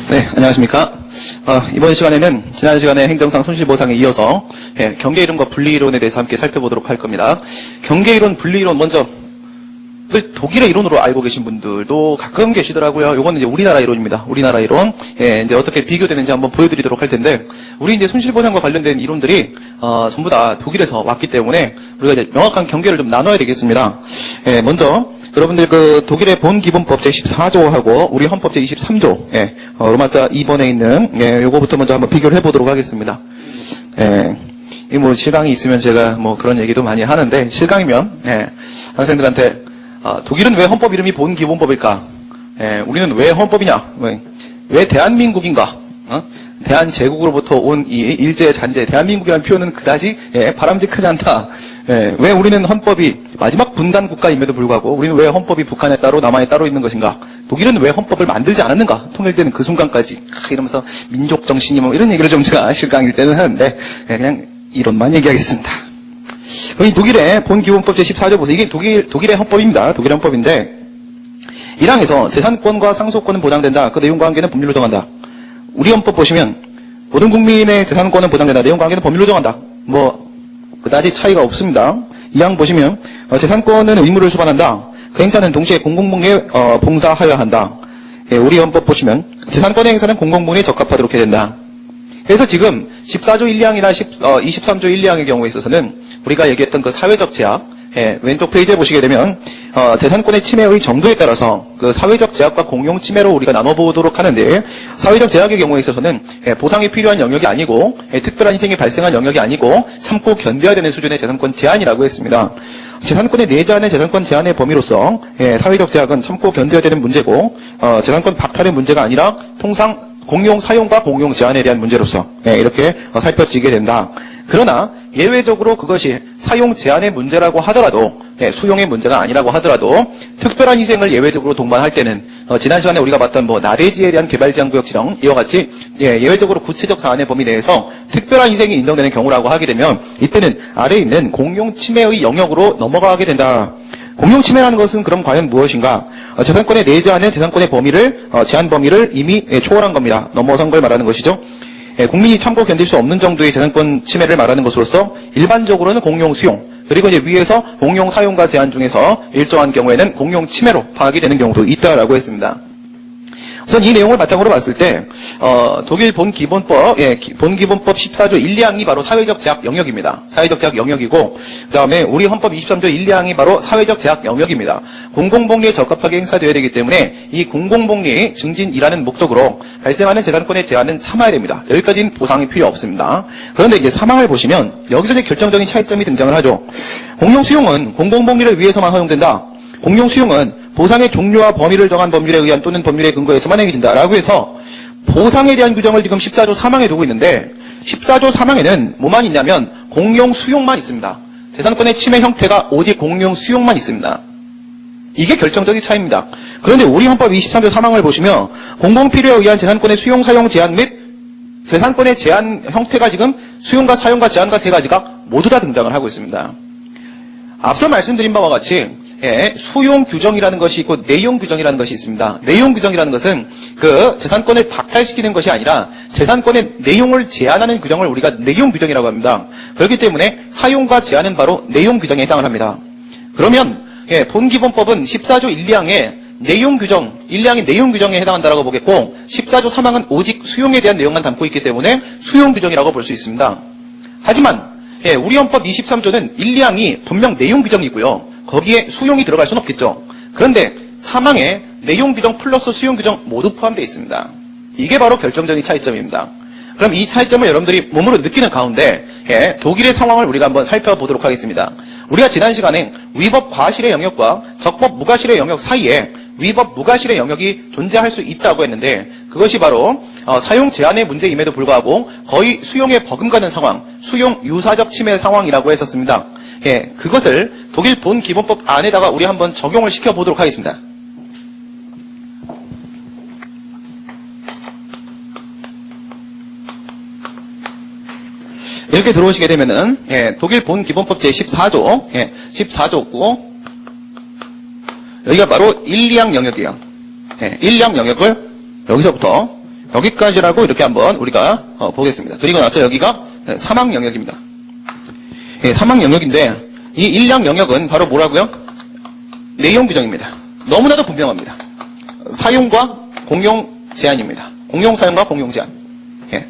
네, 안녕하십니까. 이번 시간에는 지난 시간에 행정상 손실보상에 이어서 경계이론과 분리이론에 대해서 함께 살펴보도록 할 겁니다. 경계이론, 분리이론 먼저 독일의 이론으로 알고 계신 분들도 가끔 계시더라고요. 요거는 이제 우리나라 이론입니다. 우리나라 이론. 이제 어떻게 비교되는지 한번 보여드리도록 할 텐데, 우리 이제 손실보상과 관련된 이론들이 전부 다 독일에서 왔기 때문에 우리가 이제 명확한 경계를 좀 나눠야 되겠습니다. 먼저 여러분들 그 독일의 본기본법 제14조하고 우리 헌법 제23조 로마자 2번에 있는 요거부터 먼저 한번 비교를 해보도록 하겠습니다. 이 뭐 실강이 있으면 제가 뭐 그런 얘기도 많이 하는데, 실강이면 학생들한테 독일은 왜 헌법 이름이 본기본법일까? 우리는 왜 헌법이냐? 왜 대한민국인가? 대한제국으로부터 온 이 일제 잔재 대한민국이라는 표현은 그다지 바람직하지 않다. 왜 우리는 헌법이 마지막 분단 국가임에도 불구하고 우리는 왜 헌법이 북한에 따로 남한에 따로 있는 것인가? 독일은 왜 헌법을 만들지 않았는가? 통일되는 그 순간까지 이러면서 민족 정신이 뭐 이런 얘기를 좀 제가 실강일 때는 하는데 그냥 이론만 얘기하겠습니다. 이 독일의 본기본법 제14조 보세요. 이게 독일의 헌법입니다. 독일의 헌법인데 1항에서 재산권과 상속권은 보장된다. 그 내용과 관계는 법률로 정한다. 우리 헌법 보시면 모든 국민의 재산권은 보장된다. 내용과 관계는 법률로 정한다. 뭐 그다지 차이가 없습니다. 2항 보시면 재산권은 의무를 수반한다. 그 행사는 동시에 공공복리에 봉사하여야 한다. 우리 헌법 보시면 재산권의 행사는 공공복리에 적합하도록 해야 된다. 그래서 지금 14조 1항이나 23조 1항의 경우에 있어서는 우리가 얘기했던 그 사회적 제약, 왼쪽 페이지에 보시게 되면 재산권의 침해의 정도에 따라서 그 사회적 제약과 공용 침해로 우리가 나눠보도록 하는데, 사회적 제약의 경우에 있어서는 보상이 필요한 영역이 아니고 특별한 희생이 발생한 영역이 아니고 참고 견뎌야 되는 수준의 재산권 제한이라고 했습니다. 재산권의 내재하는 재산권 제한의 범위로서 사회적 제약은 참고 견뎌야 되는 문제고, 재산권 박탈의 문제가 아니라 통상 공용 사용과 공용 제한에 대한 문제로서 이렇게 살펴지게 된다. 그러나 예외적으로 그것이 사용 제한의 문제라고 하더라도, 수용의 문제가 아니라고 하더라도 특별한 희생을 예외적으로 동반할 때는 지난 시간에 우리가 봤던 뭐 나대지에 대한 개발제한구역 지정 이와 같이 예외적으로 구체적 사안의 범위 내에서 특별한 희생이 인정되는 경우라고 하게 되면 이때는 아래에 있는 공용 침해의 영역으로 넘어가게 된다. 공용 침해라는 것은 그럼 과연 무엇인가? 재산권에 내재하는 재산권의 범위를 제한 범위를 이미 초월한 겁니다. 넘어선 걸 말하는 것이죠. 국민이 참고 견딜 수 없는 정도의 재산권 침해를 말하는 것으로서 일반적으로는 공용 수용, 그리고 이제 위에서 공용 사용과 제한 중에서 일정한 경우에는 공용 침해로 파악이 되는 경우도 있다라고 했습니다. 우선 이 내용을 바탕으로 봤을 때 독일 본기본법 14조 1, 2항이 바로 사회적 제약 영역입니다. 사회적 제약 영역이고, 그다음에 우리 헌법 23조 1, 2항이 바로 사회적 제약 영역입니다. 공공복리에 적합하게 행사되어야 되기 때문에 이 공공복리 증진이라는 목적으로 발생하는 재산권의 제한은 참아야 됩니다. 여기까지는 보상이 필요 없습니다. 그런데 이제 사망을 보시면 여기서 이제 결정적인 차이점이 등장을 하죠. 공용 수용은 공공복리를 위해서만 허용된다. 공용 수용은 보상의 종류와 범위를 정한 법률에 의한 또는 법률에 근거해서만 행해진다라고 해서 보상에 대한 규정을 지금 14조 3항에 두고 있는데, 14조 3항에는 뭐만 있냐면 공용 수용만 있습니다. 재산권의 침해 형태가 오직 공용 수용만 있습니다. 이게 결정적인 차이입니다. 그런데 우리 헌법 23조 3항을 보시면 공공필요에 의한 재산권의 수용, 사용, 제한 및 재산권의 제한 형태가 지금 수용과 사용과 제한과 세 가지가 모두 다 등장을 하고 있습니다. 앞서 말씀드린 바와 같이 수용 규정이라는 것이 있고 내용 규정이라는 것이 있습니다. 내용 규정이라는 것은 그 재산권을 박탈시키는 것이 아니라 재산권의 내용을 제한하는 규정을 우리가 내용 규정이라고 합니다. 그렇기 때문에 사용과 제한은 바로 내용 규정에 해당을 합니다. 그러면 본기본법은 14조 1, 2항의 내용 규정, 1, 2항의 내용 규정에 해당한다라고 보겠고, 14조 3항은 오직 수용에 대한 내용만 담고 있기 때문에 수용 규정이라고 볼 수 있습니다. 하지만 우리 헌법 23조는 1, 2항이 분명 내용 규정이고요. 거기에 수용이 들어갈 수는 없겠죠. 그런데 3항에 내용 규정 플러스 수용 규정 모두 포함되어 있습니다. 이게 바로 결정적인 차이점입니다. 그럼 이 차이점을 여러분들이 몸으로 느끼는 가운데 독일의 상황을 우리가 한번 살펴보도록 하겠습니다. 우리가 지난 시간에 위법 과실의 영역과 적법 무과실의 영역 사이에 위법 무과실의 영역이 존재할 수 있다고 했는데, 그것이 바로 사용 제한의 문제임에도 불구하고 거의 수용에 버금가는 상황, 수용 유사적 침해 상황이라고 했었습니다. 그것을 독일 본 기본법 안에다가 우리 한번 적용을 시켜보도록 하겠습니다. 이렇게 들어오시게 되면은 독일 본 기본법 제14조 14조고 여기가 바로 1, 2항 영역이에요. 1, 2항 영역을 여기서부터 여기까지라고 이렇게 한번 우리가 보겠습니다. 그리고 나서 여기가 사망 영역입니다. 예, 사망 영역인데 이 일량 영역은 바로 뭐라고요? 내용 규정입니다. 너무나도 분명합니다. 사용과 공용 제한입니다. 공용 사용과 공용 제한. 예,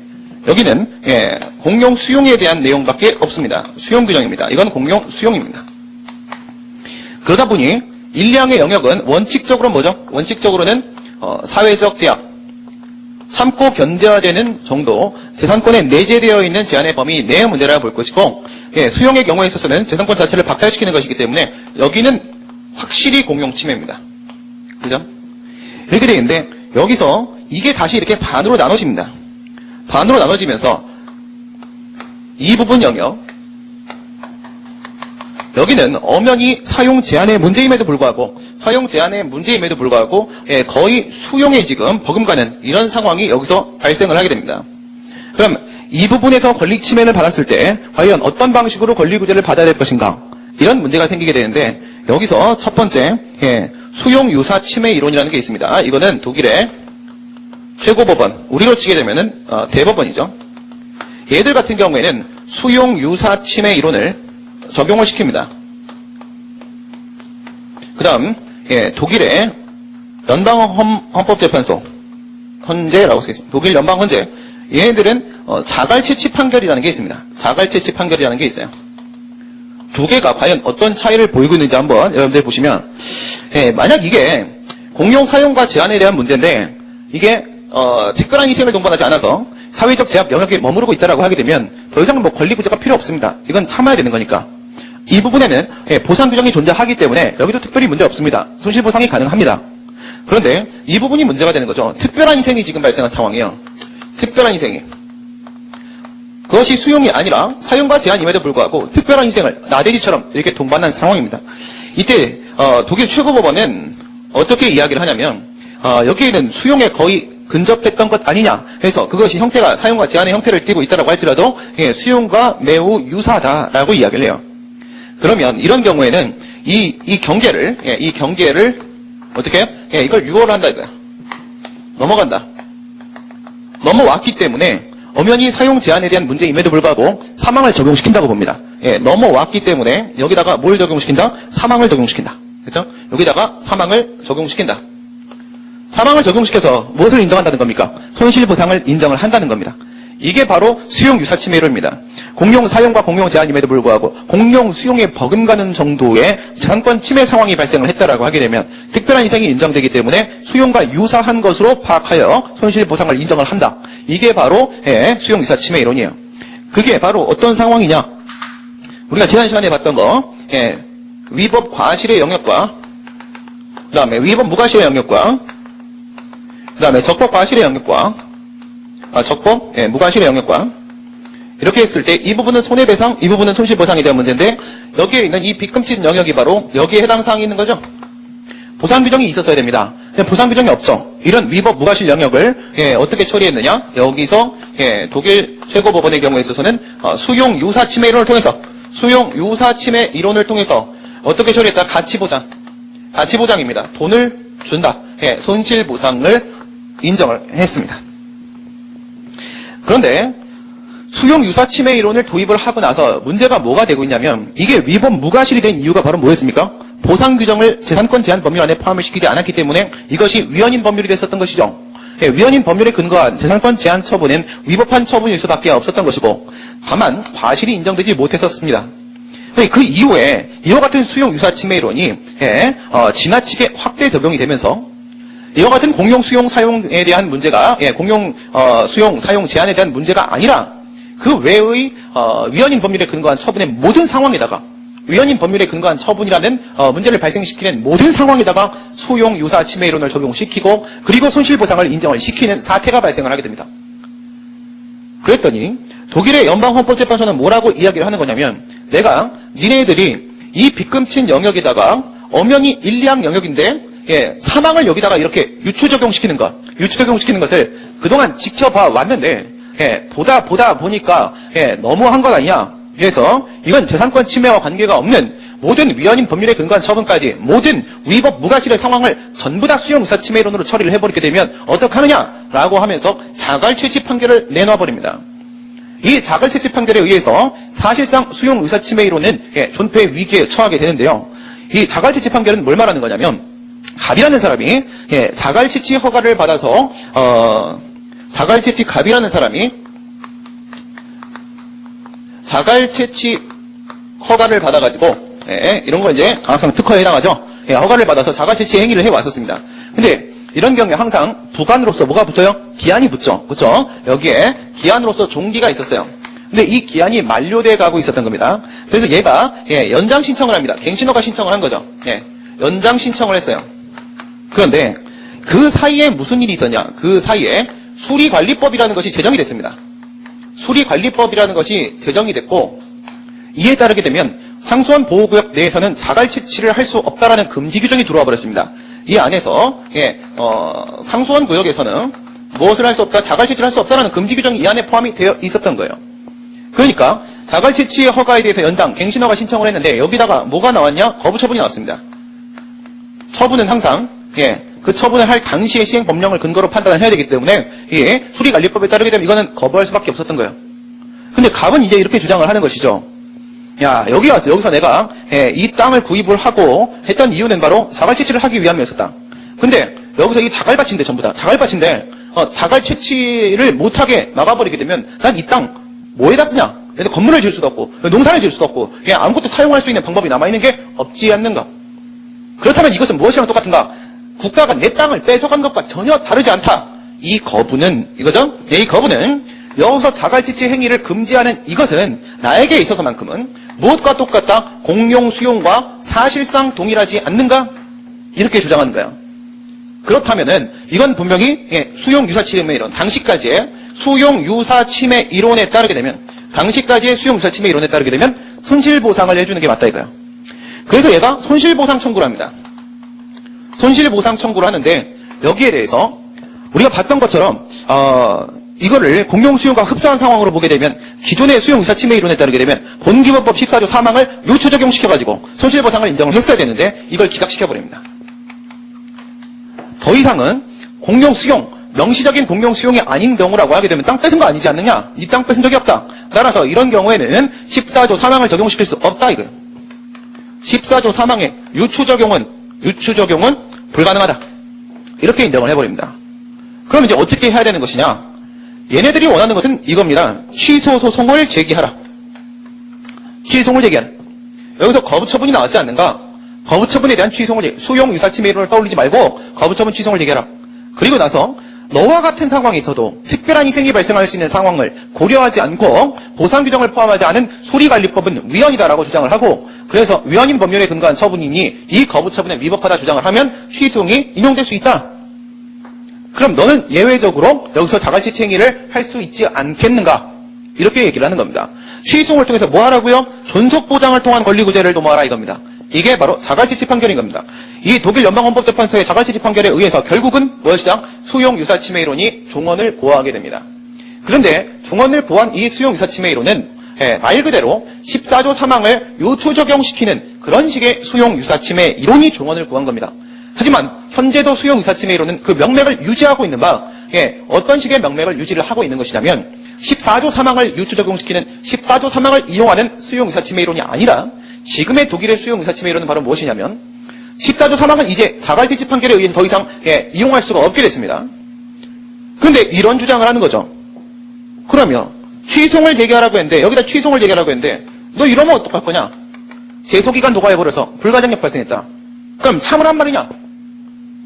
여기는 공용 수용에 대한 내용밖에 없습니다. 수용 규정입니다. 이건 공용 수용입니다. 그러다 보니 일량의 영역은 원칙적으로 뭐죠? 원칙적으로는 사회적 제약, 참고 견뎌야 되는 정도, 재산권에 내재되어 있는 제한의 범위 내의 문제라 볼 것이고, 수용의 경우에 있어서는 재산권 자체를 박탈시키는 것이기 때문에 여기는 확실히 공용 침해입니다. 그죠? 이렇게 되어 있는데 여기서 이게 다시 이렇게 반으로 나눠집니다. 반으로 나눠지면서 이 부분 영역, 여기는 엄연히 사용 제한의 문제임에도 불구하고 거의 수용에 지금 버금가는 이런 상황이 여기서 발생을 하게 됩니다. 그럼 이 부분에서 권리 침해를 받았을 때 과연 어떤 방식으로 권리 구제를 받아야 될 것인가, 이런 문제가 생기게 되는데 여기서 첫 번째 수용 유사 침해 이론이라는 게 있습니다. 이거는 독일의 최고법원, 우리로 치게 되면은 대법원이죠. 얘들 같은 경우에는 수용 유사 침해 이론을 적용을 시킵니다. 그 다음 독일의 연방헌법재판소 헌재라고 쓰겠습니다. 독일 연방헌재, 얘네들은 자갈채취 판결이라는 게 있습니다. 자갈채취 판결이라는 게 있어요. 두 개가 과연 어떤 차이를 보이고 있는지 한번 여러분들 보시면, 만약 이게 공용 사용과 제한에 대한 문제인데 이게 특별한 희생을 동반하지 않아서 사회적 제약 영역에 머무르고 있다라고 하게 되면 더 이상 뭐 권리 구제가 필요 없습니다. 이건 참아야 되는 거니까. 이 부분에는 보상 규정이 존재하기 때문에 여기도 특별히 문제 없습니다. 손실보상이 가능합니다. 그런데 이 부분이 문제가 되는 거죠. 특별한 희생이 지금 발생한 상황이에요. 특별한 희생이. 그것이 수용이 아니라 사용과 제한임에도 불구하고 특별한 희생을 나대지처럼 이렇게 동반한 상황입니다. 이때 독일 최고법원은 어떻게 이야기를 하냐면 여기에는 수용에 거의 근접했던 것 아니냐 해서 그것이 형태가 사용과 제한의 형태를 띠고 있다고 할지라도 수용과 매우 유사하다라고 이야기를 해요. 그러면 이런 경우에는 이 경계를 어떻게 해요? 이걸 유월을 한다 이거야. 넘어왔기 때문에 엄연히 사용 제한에 대한 문제임에도 불구하고 사망을 적용시킨다고 봅니다. 넘어왔기 때문에 여기다가 뭘 적용시킨다? 사망을 적용시킨다. 그렇죠? 여기다가 사망을 적용시킨다. 사망을 적용시켜서 무엇을 인정한다는 겁니까? 손실보상을 인정을 한다는 겁니다. 이게 바로 수용 유사 침해론입니다. 공용 사용과 공용 제한임에도 불구하고 공용 수용에 버금가는 정도의 재산권 침해 상황이 발생을 했다라고 하게 되면 특별한 희생이 인정되기 때문에 수용과 유사한 것으로 파악하여 손실보상을 인정을 한다. 이게 바로 수용 유사 침해 이론이에요. 그게 바로 어떤 상황이냐? 우리가 지난 시간에 봤던 거, 위법 과실의 영역과 그 다음에 위법 무과실의 영역과 그 다음에 적법 과실의 영역과 무과실의 영역과 이렇게 했을 때 이 부분은 손해배상, 이 부분은 손실보상에 대한 문제인데 여기에 있는 이 빚금친 영역이 바로 여기에 해당 사항이 있는 거죠. 보상 규정이 있었어야 됩니다. 보상 규정이 없죠. 이런 위법 무과실 영역을 어떻게 처리했느냐? 여기서 독일 최고법원의 경우에 있어서는 수용 유사 침해 이론을 통해서 어떻게 처리했다? 가치보장입니다. 돈을 준다. 손실보상을 인정을 했습니다. 그런데 수용 유사 침해 이론을 도입을 하고 나서 문제가 뭐가 되고 있냐면 이게 위법 무과실이 된 이유가 바로 뭐였습니까? 보상 규정을 재산권 제한 법률 안에 포함을 시키지 않았기 때문에 이것이 위헌인 법률이 됐었던 것이죠. 위헌인 법률에 근거한 재산권 제한 처분은 위법한 처분일 수밖에 없었던 것이고 다만 과실이 인정되지 못했었습니다. 그 이후에 이와 같은 수용 유사 침해 이론이 지나치게 확대 적용이 되면서 이와 같은 공용 수용 사용에 대한 문제가 공용 수용 사용 제한에 대한 문제가 아니라 그 외의 위헌인 법률에 근거한 처분의 모든 상황에다가 위헌인 법률에 근거한 처분이라는 문제를 발생시키는 모든 상황에다가 수용 유사 침해 이론을 적용시키고 그리고 손실보상을 인정을 시키는 사태가 발생을 하게 됩니다. 그랬더니 독일의 연방헌법재판소는 뭐라고 이야기를 하는 거냐면 내가 니네들이 이 빚금친 영역에다가 엄연히 일량 영역인데 사망을 여기다가 이렇게 유추 적용시키는 것을 그동안 지켜봐 왔는데 보다 보니까 너무한 것 아니냐. 그래서 이건 재산권 침해와 관계가 없는 모든 위헌인 법률에 근거한 처분까지 모든 위법 무과실의 상황을 전부 다 수용 유사 침해 이론으로 처리를 해버리게 되면 어떡하느냐라고 하면서 자갈채취 판결을 내놔버립니다. 이 자갈채취 판결에 의해서 사실상 수용 의사침해 이론은 존폐 위기에 처하게 되는데요. 이 자갈채취 판결은 뭘 말하는 거냐면 갑이라는 사람이 자갈채취 허가를 받아서 자갈채취 갑이라는 사람이 자갈채취 허가를 받아가지고 이런 거 이제 강학상 특허에 해당하죠. 허가를 받아서 자갈채취 행위를 해왔었습니다. 근데 이런 경우에 항상 부관으로서 뭐가 붙어요? 기한이 붙죠. 그렇죠? 여기에 기한으로서 종기가 있었어요. 근데 이 기한이 만료돼 가고 있었던 겁니다. 그래서 얘가 연장 신청을 합니다. 갱신허가 신청을 한 거죠. 연장 신청을 했어요. 그런데 그 사이에 무슨 일이 있었냐? 그 사이에 수리관리법이라는 것이 제정이 됐습니다. 수리관리법이라는 것이 제정이 됐고 이에 따르게 되면 상수원 보호구역 내에서는 자갈채취를 할 수 없다라는 금지 규정이 들어와 버렸습니다. 이 안에서 상수원 구역에서는 무엇을 할 수 없다, 자갈채취를 할 수 없다라는 금지 규정이 이 안에 포함이 되어 있었던 거예요. 그러니까 자갈채취 허가에 대해서 연장, 갱신허가 신청을 했는데 여기다가 뭐가 나왔냐? 거부처분이 나왔습니다. 처분은 항상 그 처분을 할 당시의 시행 법령을 근거로 판단을 해야 되기 때문에 수리관리법에 따르게 되면 이거는 거부할 수밖에 없었던 거예요. 근데 갑은 이제 이렇게 주장을 하는 것이죠. 야, 여기 왔어. 여기서 내가 이 땅을 구입을 하고 했던 이유는 바로 자갈채취를 하기 위함이었었다. 근데 여기서 이 자갈밭인데 전부 다 자갈밭인데 자갈채취를 못하게 막아버리게 되면 난 이 땅 뭐에다 쓰냐? 그래서 건물을 지을 수도 없고 농사를 지을 수도 없고 아무것도 사용할 수 있는 방법이 남아있는 게 없지 않는가? 그렇다면 이것은 무엇이랑 똑같은가? 국가가 내 땅을 뺏어간 것과 전혀 다르지 않다. 이 거부는 이거죠? 이 거부는 여기서 자갈채취 행위를 금지하는 이것은 나에게 있어서만큼은 무엇과 똑같다? 공용 수용과 사실상 동일하지 않는가? 이렇게 주장하는 거예요. 그렇다면은 이건 분명히 수용 유사 침해 이론, 당시까지의 수용 유사 침해 이론에 따르게 되면 당시까지의 수용 유사 침해 이론에 따르게 되면 손실보상을 해주는 게 맞다 이거예요. 그래서 얘가 손실보상 청구를 합니다. 손실보상 청구를 하는데 여기에 대해서 우리가 봤던 것처럼 이거를 공용수용과 흡사한 상황으로 보게 되면 기존의 수용유사침해 이론에 따르게 되면 본기본법 14조 사망을 요초 적용시켜가지고 손실보상을 인정을 했어야 되는데 이걸 기각시켜버립니다. 더 이상은 공용수용, 명시적인 공용수용이 아닌 경우라고 하게 되면 땅 뺏은 거 아니지 않느냐? 이 땅 뺏은 적이 없다. 따라서 이런 경우에는 14조 사망을 적용시킬 수 없다 이거예요. 14조 사망의 유추 적용은 불가능하다. 이렇게 인정을 해버립니다. 그럼 이제 어떻게 해야 되는 것이냐? 얘네들이 원하는 것은 이겁니다. 취소 소송을 제기하라. 취소송을 제기하라. 여기서 거부처분이 나왔지 않는가? 거부처분에 대한 취소송을 수용 유사침해 이론을 떠올리지 말고 거부처분 취소송을 제기하라. 그리고 나서 너와 같은 상황이 있어도 특별한 희생이 발생할 수 있는 상황을 고려하지 않고 보상 규정을 포함하지 않은 수리관리법은 위헌이다라고 주장을 하고 그래서 위헌인 법률에 근거한 처분이니 이 거부처분에 위법하다 주장을 하면 취소송이 인용될 수 있다. 그럼 너는 예외적으로 여기서 자갈채취 행위를 할 수 있지 않겠는가? 이렇게 얘기를 하는 겁니다. 취소송을 통해서 뭐 하라고요? 존속보장을 통한 권리구제를 도모하라 이겁니다. 이게 바로 자갈채취 판결인 겁니다. 이 독일 연방헌법재판소의 자갈채취 판결에 의해서 결국은 무엇이다? 수용유사침해 이론이 종언을 보호하게 됩니다. 그런데 종언을 보호한 이 수용유사침해 이론은 말 그대로 14조 사망을 요추 적용시키는 그런 식의 수용유사침해 이론이 종언을 구한 겁니다. 하지만 현재도 수용유사침해 이론은 그 명맥을 유지하고 있는 바 어떤 식의 명맥을 유지를 하고 있는 것이냐면 14조 사망을 유추 적용시키는 14조 사망을 이용하는 수용유사침해 이론이 아니라 지금의 독일의 수용유사침해 이론은 바로 무엇이냐면 14조 사망은 이제 자갈채취 판결에 의해 더 이상 이용할 수가 없게 됐습니다. 그런데 이런 주장을 하는 거죠. 그러면 취송을 제기하라고 했는데 여기다 취송을 제기하라고 했는데 너 이러면 어떡할 거냐? 제소기간 도과해버려서 불가장력 발생했다. 그럼 참으란 말이냐?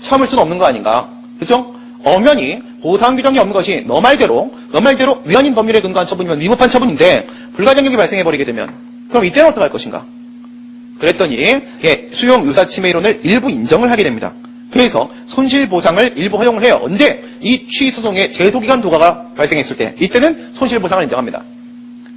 참을 수는 없는 거 아닌가? 그렇죠? 엄연히 보상 규정이 없는 것이 너 말대로 위헌인 법률에 근거한 처분이면 위법한 처분인데 불가장력이 발생해버리게 되면 그럼 이때는 어떡할 것인가? 그랬더니 수용 유사침해 이론을 일부 인정을 하게 됩니다. 그래서 손실보상을 일부 허용을 해요. 언제? 이 취소송의 제소기간 도과가 발생했을 때 이때는 손실보상을 인정합니다.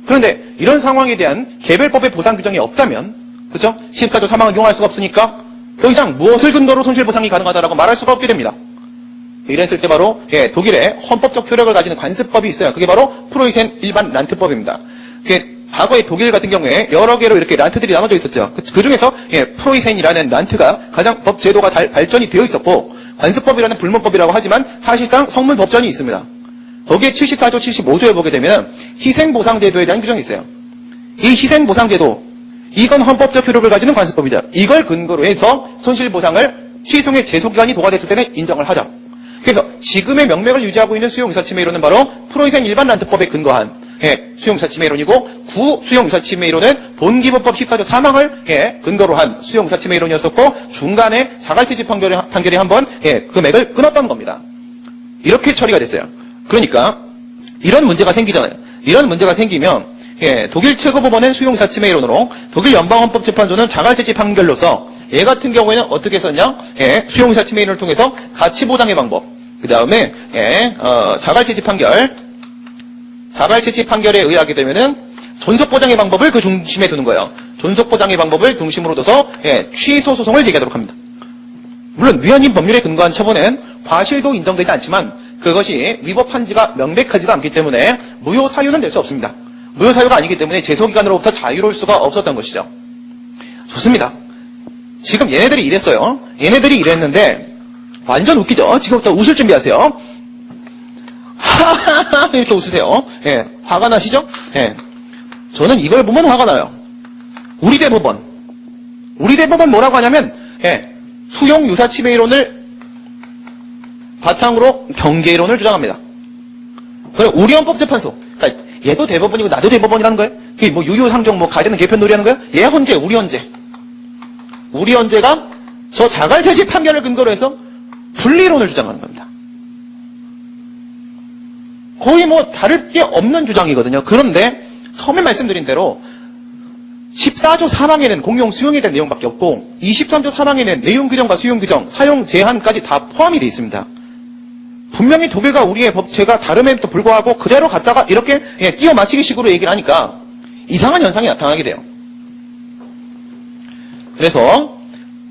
그런데 이런 상황에 대한 개별법의 보상 규정이 없다면 그렇죠? 14조 사망을 이용할 수가 없으니까 더 이상 무엇을 근거로 손실보상이 가능하다라고 말할 수가 없게 됩니다. 이랬을 때 바로 독일의 헌법적 효력을 가지는 관습법이 있어요. 그게 바로 프로이센 일반 란트법입니다. 과거의 독일 같은 경우에 여러 개로 이렇게 란트들이 나눠져 있었죠. 그 중에서 프로이센이라는 란트가 가장 법 제도가 잘 발전이 되어 있었고 관습법이라는 불문법이라고 하지만 사실상 성문 법전이 있습니다. 거기에 74조, 75조에 보게 되면 희생보상제도에 대한 규정이 있어요. 이 희생보상제도, 이건 헌법적 효력을 가지는 관습법이다. 이걸 근거로 해서 손실보상을 취소의 제소기간이 도과됐을 때는 인정을 하자. 그래서 지금의 명맥을 유지하고 있는 수용유사침해이론은 바로 프로이센 일반란트법에 근거한 수용유사침해이론이고, 구 수용유사침해이론은 본기본법 14조 3항을 근거로 한 수용유사침해이론이었었고, 중간에 자갈치지 판결이 한번 그 맥을 끊었던 겁니다. 이렇게 처리가 됐어요. 그러니까 이런 문제가 생기잖아요. 이런 문제가 생기면 독일 최고법원은 수용유사침해이론으로, 독일 연방헌법재판소는 자갈치지 판결로서 얘 같은 경우에는 어떻게 썼냐? 수용유사침해이론을 통해서 가치보장의 방법, 그 다음에 자갈치지 판결에 의하게 되면은 존속보장의 방법을 그 중심에 두는 거예요. 존속보장의 방법을 중심으로 둬서 취소 소송을 제기하도록 합니다. 물론 위헌인 법률에 근거한 처분은 과실도 인정되지 않지만 그것이 위법한지가 명백하지가 않기 때문에 무효 사유는 될 수 없습니다. 무효 사유가 아니기 때문에 제소기간으로부터 자유로울 수가 없었던 것이죠. 좋습니다. 지금 얘네들이 이랬어요. 얘네들이 이랬는데 완전 웃기죠. 지금부터 웃을 준비하세요. 하하하 이렇게 웃으세요. 화가 나시죠? 저는 이걸 보면 화가 나요. 우리 대법원 뭐라고 하냐면 수용유사침해이론을 바탕으로 경계이론을 주장합니다. 그리고 우리 헌법재판소, 그러니까 얘도 대법원이고 나도 대법원이라는 거예요. 그게 뭐 유효상정 뭐 가야 되는 개편놀이 하는 거예요? 얘 헌재, 우리 헌재가 저 자갈치지 판결을 근거로 해서 분리론을 주장하는 겁니다. 거의 뭐 다를 게 없는 주장이거든요. 그런데 처음에 말씀드린 대로 14조 3항에는 공용 수용에 대한 내용밖에 없고 23조 3항에는 내용 규정과 수용 규정, 사용 제한까지 다 포함이 되어 있습니다. 분명히 독일과 우리의 법체가 다름에도 불구하고 그대로 갖다가 이렇게 끼워 맞추기 식으로 얘기를 하니까 이상한 현상이 나타나게 돼요. 그래서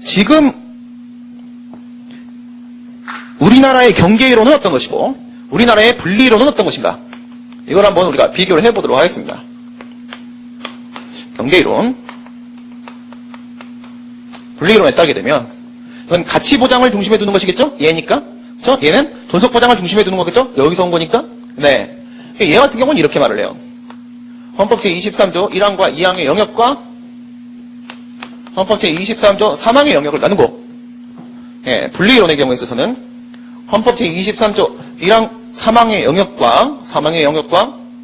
지금 우리나라의 경계이론은 어떤 것이고 우리나라의 분리이론은 어떤 것인가, 이걸 한번 우리가 비교를 해보도록 하겠습니다. 경계이론, 분리이론에 따르게 되면 이건 가치보장을 중심에 두는 것이겠죠? 얘니까. 그렇죠? 얘는 존속보장을 중심에 두는 거겠죠? 여기서 온 거니까. 네. 얘 같은 경우는 이렇게 말을 해요. 헌법 제23조 1항과 2항의 영역과 헌법 제23조 3항의 영역을 나누고, 분리이론의 경우에 있어서는 헌법 제23조 1항 3항의 영역과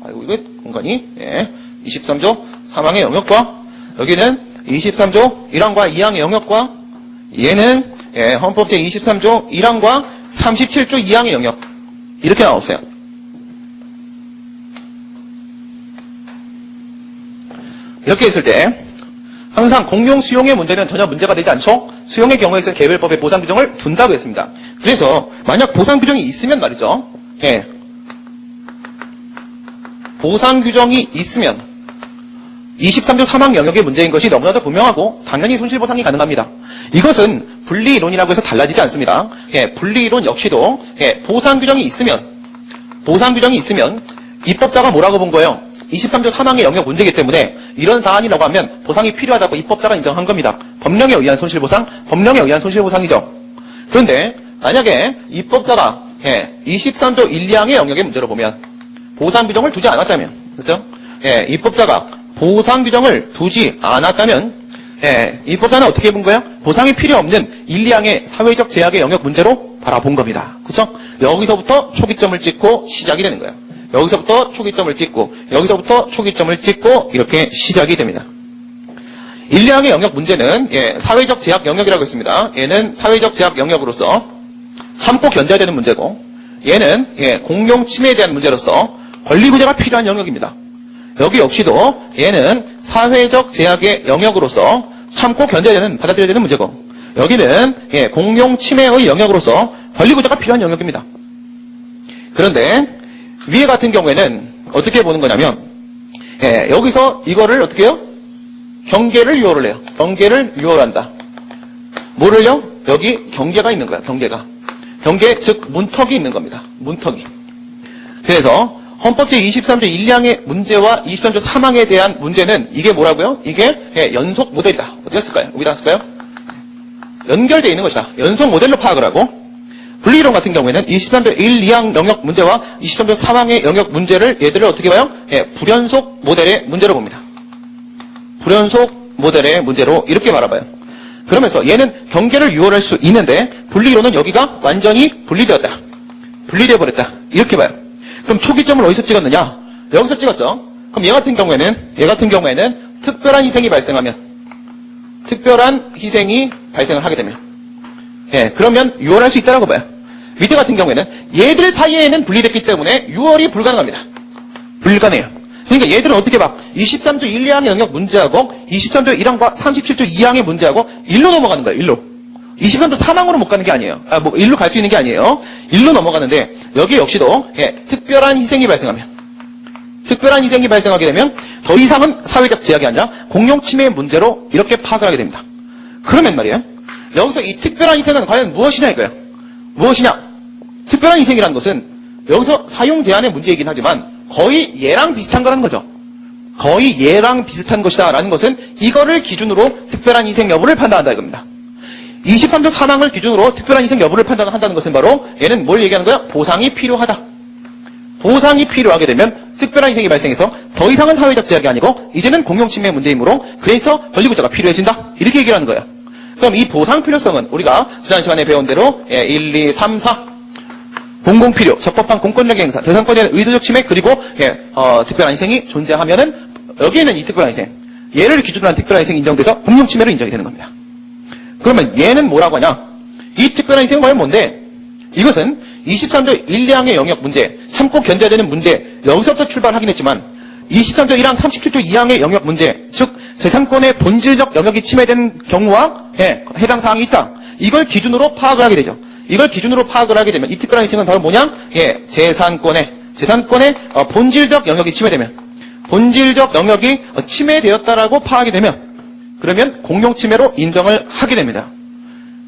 아이고 이거 공간이 23조 3항의 영역과, 여기는 23조 1항과 2항의 영역과, 얘는 헌법 제23조 1항과 37조 2항의 영역, 이렇게 나왔어요. 이렇게 했을 때 항상 공용 수용의 문제는 전혀 문제가 되지 않죠. 수용의 경우에서는 개별법의 보상 규정을 둔다고 했습니다. 그래서 만약 보상 규정이 있으면 말이죠. 보상 규정이 있으면 23조 3항 영역의 문제인 것이 너무나도 분명하고 당연히 손실보상이 가능합니다. 이것은 분리이론이라고 해서 달라지지 않습니다. 분리이론 역시도 보상 규정이 있으면 입법자가 뭐라고 본 거예요? 23조 3항의 영역 문제이기 때문에 이런 사안이라고 하면 보상이 필요하다고 입법자가 인정한 겁니다. 법령에 의한 손실보상, 법령에 의한 손실보상이죠. 그런데 만약에 입법자가 23조 1, 2항의 영역의 문제로 보면 보상 규정을 두지 않았다면, 그렇죠? 입법자가 보상 규정을 두지 않았다면 입법자는 어떻게 본 거예요? 보상이 필요 없는 1, 2항의 사회적 제약의 영역 문제로 바라본 겁니다. 그렇죠? 여기서부터 초기점을 찍고 시작이 되는 거예요. 여기서부터 초기점을 찍고 이렇게 시작이 됩니다. 1, 2항의 영역 문제는 사회적 제약 영역이라고 했습니다. 얘는 사회적 제약 영역으로서 참고 견뎌야 되는 문제고, 얘는 공용 침해에 대한 문제로서 권리구제가 필요한 영역입니다. 여기 역시도 얘는 사회적 제약의 영역으로서 참고 견뎌야 되는, 받아들여야 되는 문제고, 여기는 공용 침해의 영역으로서 권리구제가 필요한 영역입니다. 그런데 위에 같은 경우에는 어떻게 보는 거냐면 여기서 이거를 어떻게 해요? 경계를 유효를 해요. 경계를 유효를 한다. 뭐를요? 여기 경계가 있는 거야. 경계, 즉 문턱이 있는 겁니다. 문턱이. 그래서 헌법 제23조 1항의 문제와 23조 3항에 대한 문제는 이게 뭐라고요? 이게 연속 모델이다. 어디가 쓸까요? 여기다 쓸까요? 연결되어 있는 것이다. 연속 모델로 파악을 하고, 분리이론 같은 경우에는 23조 1, 2항 영역 문제와 23조 3항의 영역 문제를 얘들을 어떻게 봐요? 예, 불연속 모델의 문제로 봅니다. 불연속 모델의 문제로 이렇게 바라봐요. 그러면서 얘는 경계를 유월할 수 있는데 분리이론은 여기가 완전히 분리되었다. 분리되어 버렸다. 이렇게 봐요. 그럼 초기점을 어디서 찍었느냐? 여기서 찍었죠. 그럼 얘 같은 경우에는 특별한 희생이 발생하면 하게 되면 예, 그러면 유월할 수 있다라고 봐요. 밑에 같은 경우에는 얘들 사이에는 분리됐기 때문에 유월이 불가능합니다. 불가능해요. 그러니까 얘들은 어떻게 봐? 23조 1, 2항의 영역 문제하고 23조 1항과 37조 2항의 문제하고 1로 넘어가는 거예요. 1로. 23조 3항으로 못 가는 게 아니에요. 1로 갈 수 있는 게 아니에요. 1로 넘어가는데 여기 역시도 예, 특별한 희생이 발생하게 되면 더 이상은 사회적 제약이 아니라 공용 침해의 문제로 이렇게 파악을 하게 됩니다. 그러면 말이에요. 여기서 이 특별한 희생은 과연 무엇이냐 이거예요. 무엇이냐? 특별한 희생이라는 것은 여기서 사용 대안의 문제이긴 하지만 거의 얘랑 비슷한 거라는 거죠. 거의 얘랑 비슷한 것이다라는 것은 이거를 기준으로 특별한 희생 여부를 판단한다 이겁니다. 23조 3항을 기준으로 특별한 희생 여부를 판단한다는 것은 바로 얘는 뭘 얘기하는 거야? 보상이 필요하다. 보상이 필요하게 되면 특별한 희생이 발생해서 더 이상은 사회적 제약이 아니고 이제는 공용침해 문제이므로 그래서 권리구조가 필요해진다. 이렇게 얘기를 하는 거예요. 그럼 이 보상 필요성은 우리가 지난 시간에 배운 대로 1, 2, 3, 4 공공필요, 적법한 공권력의 행사, 재산권에 대한 의도적 침해 그리고 특별한 희생이 존재하면은 여기에는 이 특별한 희생 얘를 기준으로 한 특별한 희생이 인정돼서 공용침해로 인정이 되는 겁니다. 그러면 얘는 뭐라고 하냐? 이 특별한 희생은 과연 뭔데? 이것은 23조 1, 2항의 영역 문제, 참고 견뎌야 되는 문제, 여기서부터 출발하긴 했지만 23조 1항, 37조 2항의 영역 문제, 즉 재산권의 본질적 영역이 침해된 경우와 해당 사항이 있다. 이걸 기준으로 파악을 하게 되죠. 이걸 기준으로 파악을 하게 되면 이 특별한 희생은 바로 뭐냐? 재산권의 본질적 영역이 침해되면, 본질적 영역이 침해되었다라고 파악이 되면 그러면 공용침해로 인정을 하게 됩니다.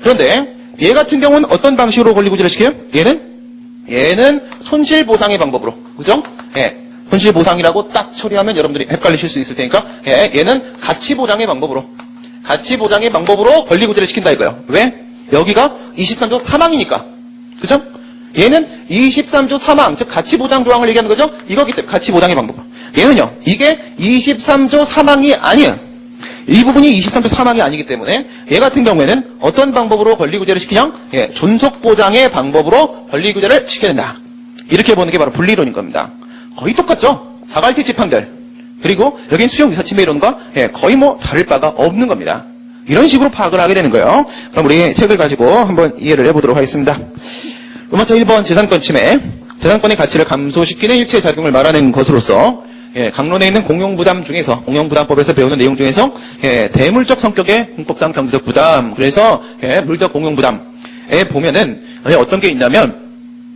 그런데 얘 같은 경우는 어떤 방식으로 권리구제를 시켜요? 얘는 손실보상의 방법으로, 그죠? 손실보상이라고 딱 처리하면 여러분들이 헷갈리실 수 있을 테니까 얘는 가치보장의 방법으로 권리구제를 시킨다 이거예요. 왜? 여기가 23조 3항이니까, 그죠? 얘는 23조 3항, 즉 가치보장 조항을 얘기하는 거죠? 이거기 때문에 가치보장의 방법으로. 얘는요, 이게 23조 3항이 아니에요. 이 부분이 23조 3항이 아니기 때문에 얘 같은 경우에는 어떤 방법으로 권리구제를 시키냐? 존속보장의 방법으로 권리구제를 시켜야 된다. 이렇게 보는 게 바로 분리이론인 겁니다. 거의 똑같죠? 자갈티치 판결. 그리고 여긴 수용유사침해이론과 거의 뭐 다를 바가 없는 겁니다. 이런 식으로 파악을 하게 되는 거예요. 그럼 우리 책을 가지고 한번 이해를 해보도록 하겠습니다. 음악자 1번 재산권 침해. 재산권의 가치를 감소시키는 일체 작용을 말하는 것으로서 강론에 있는 공용부담 중에서, 공용부담법에서 배우는 내용 중에서 대물적 성격의 형법상 경제적 부담, 그래서 물적 공용부담에 보면은 어떤 게 있냐면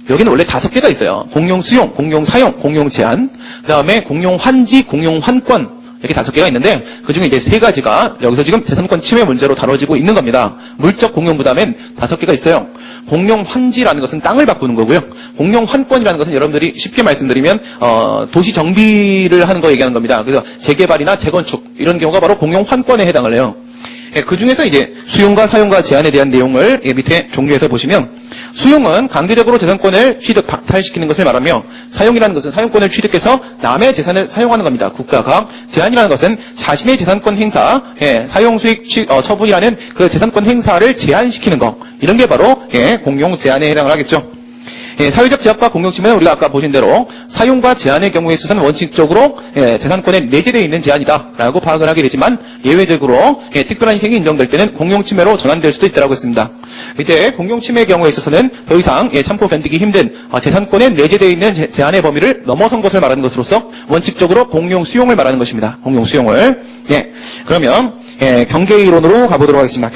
여기는 원래 5개가 있어요. 공용수용, 공용사용, 공용제한, 그 다음에 공용환지, 공용환권 이렇게 5개가 있는데 그중에 이제 3가지가 여기서 지금 재산권 침해 문제로 다뤄지고 있는 겁니다. 물적 공용부담엔 5개가 있어요. 공용환지라는 것은 땅을 바꾸는 거고요. 공용환권이라는 것은 여러분들이 쉽게 말씀드리면 도시 정비를 하는 거 얘기하는 겁니다. 그래서 재개발이나 재건축 이런 경우가 바로 공용환권에 해당을 해요. 그 중에서 이제 수용과 사용과 제한에 대한 내용을 밑에 종류에서 보시면 수용은 강제적으로 재산권을 취득, 박탈시키는 것을 말하며 사용이라는 것은 사용권을 취득해서 남의 재산을 사용하는 겁니다. 국가가. 제한이라는 것은 자신의 재산권 행사, 사용수익 처분이라는 그 재산권 행사를 제한시키는 것. 이런 게 바로 공용 제한에 해당을 하겠죠. 사회적 제약과 공용침해는 우리가 아까 보신 대로 사용과 제한의 경우에 있어서는 원칙적으로 재산권에 내재되어 있는 제한이다라고 파악을 하게 되지만 예외적으로 특별한 희생이 인정될 때는 공용침해로 전환될 수도 있다고 했습니다. 밑에 공용침해의 경우에 있어서는 더 이상 참고 견디기 힘든 재산권에 내재되어 있는 제한의 범위를 넘어선 것을 말하는 것으로서 원칙적으로 공용수용을 말하는 것입니다. 공용수용을. 그러면 경계이론으로 가보도록 하겠습니다.